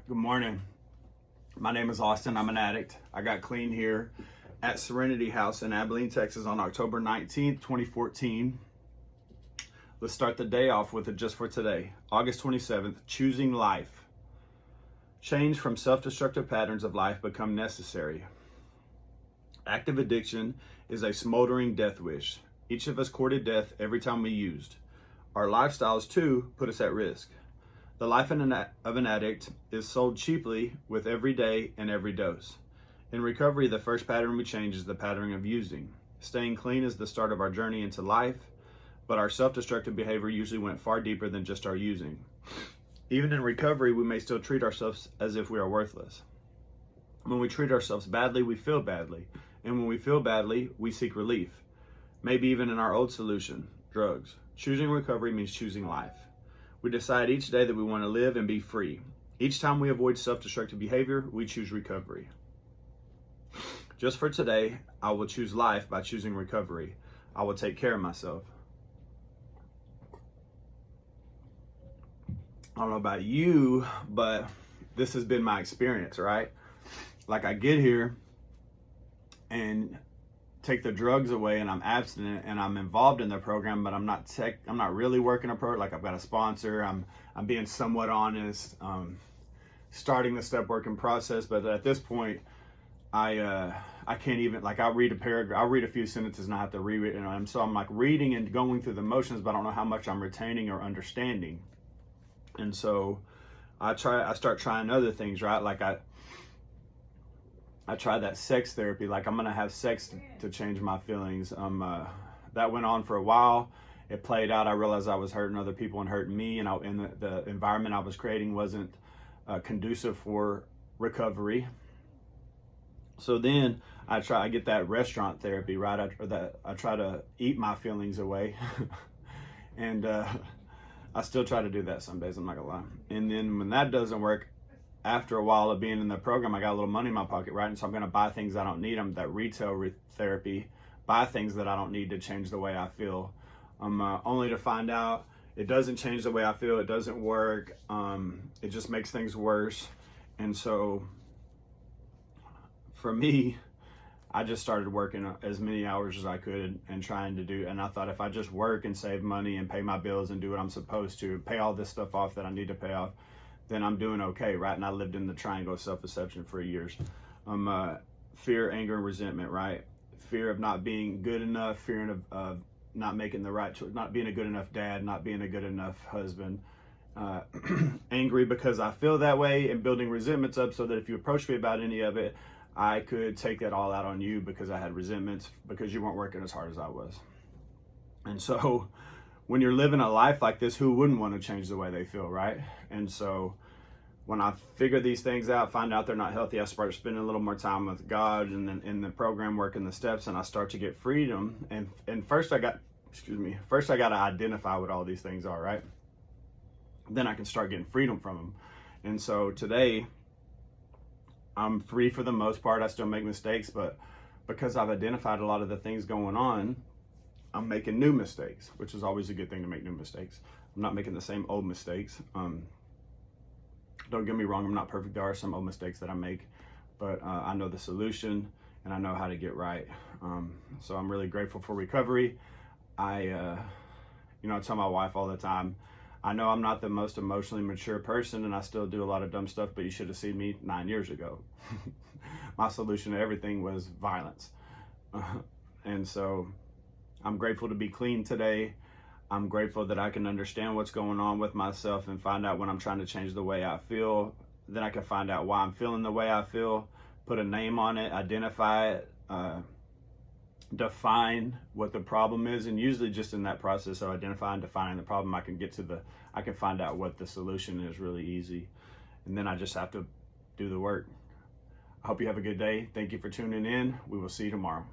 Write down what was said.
Good morning. My name is Austin. I'm an addict. I got clean here at Serenity House in Abilene, Texas on October 19th, 2014. Let's start the day off with it just for today. August 27th, choosing life. Change from self-destructive patterns of life become necessary. Active addiction is a smoldering death wish. Each of us courted death every time we used. Our lifestyles too put us at risk. The life of an addict is sold cheaply with every day and every dose. In recovery, the first pattern we change is the pattern of using. Staying clean is the start of our journey into life, but our self-destructive behavior usually went far deeper than just our using. Even in recovery, we may still treat ourselves as if we are worthless. When we treat ourselves badly, we feel badly. And when we feel badly, we seek relief. Maybe even in our old solution, drugs. Choosing recovery means choosing life. We decide each day that we want to live and be free. Each time we avoid self-destructive behavior, we choose recovery. Just for today, I will choose life by choosing recovery. I will take care of myself. I don't know about you, but this has been my experience, right? Like I get here and take the drugs away and I'm abstinent and I'm involved in the program, but I'm not really working a program. Like I've got a sponsor, I'm being somewhat honest, starting the step working process. But at this point, I can't even, like I'll read a paragraph, I'll read a few sentences and I have to reread it. And so I'm like reading and going through the motions, but I don't know how much I'm retaining or understanding. And so I start trying other things, right? Like I tried that sex therapy, like I'm gonna have sex to change my feelings. That went on for a while. It played out. I realized I was hurting other people and hurting me, and the environment I was creating wasn't conducive for recovery. So then I get that restaurant therapy, right? I try to eat my feelings away, and I still try to do that some days. I'm not gonna lie. And then when that doesn't work, after a while of being in the program, I got a little money in my pocket, right? And so I'm going to buy things I don't need. I'm that retail therapy, buy things that I don't need to change the way I feel. Only to find out it doesn't change the way I feel. It doesn't work. It just makes things worse. And so for me, I just started working as many hours as I could and trying to do. And I thought if I just work and save money and pay my bills and do what I'm supposed to, pay all this stuff off that I need to pay off, then I'm doing okay, right? And I lived in the triangle of self-deception for years. Fear, anger, and resentment, right? Fear of not being good enough, fear of not making the right choice, not being a good enough dad, not being a good enough husband. Angry because I feel that way and building resentments up so that if you approach me about any of it, I could take that all out on you because I had resentments because you weren't working as hard as I was. And so when you're living a life like this, who wouldn't want to change the way they feel, right? And so when I figure these things out, find out they're not healthy, I start spending a little more time with God and then in the program, working the steps, and I start to get freedom. And first I got to identify what all these things are, right? Then I can start getting freedom from them. And so today, I'm free for the most part. I still make mistakes, but because I've identified a lot of the things going on, I'm making new mistakes, which is always a good thing to make new mistakes. I'm not making the same old mistakes. Don't get me wrong, I'm not perfect. There are some old mistakes that I make, but I know the solution and I know how to get right. So I'm really grateful for recovery. I tell my wife all the time, I know I'm not the most emotionally mature person and I still do a lot of dumb stuff, but you should have seen me 9 years ago. My solution to everything was violence. And so I'm grateful to be clean today. I'm grateful that I can understand what's going on with myself and find out when I'm trying to change the way I feel. Then I can find out why I'm feeling the way I feel, put a name on it, identify it, define what the problem is. And usually just in that process of identifying, defining the problem, I can find out what the solution is really easy. And then I just have to do the work. I hope you have a good day. Thank you for tuning in. We will see you tomorrow.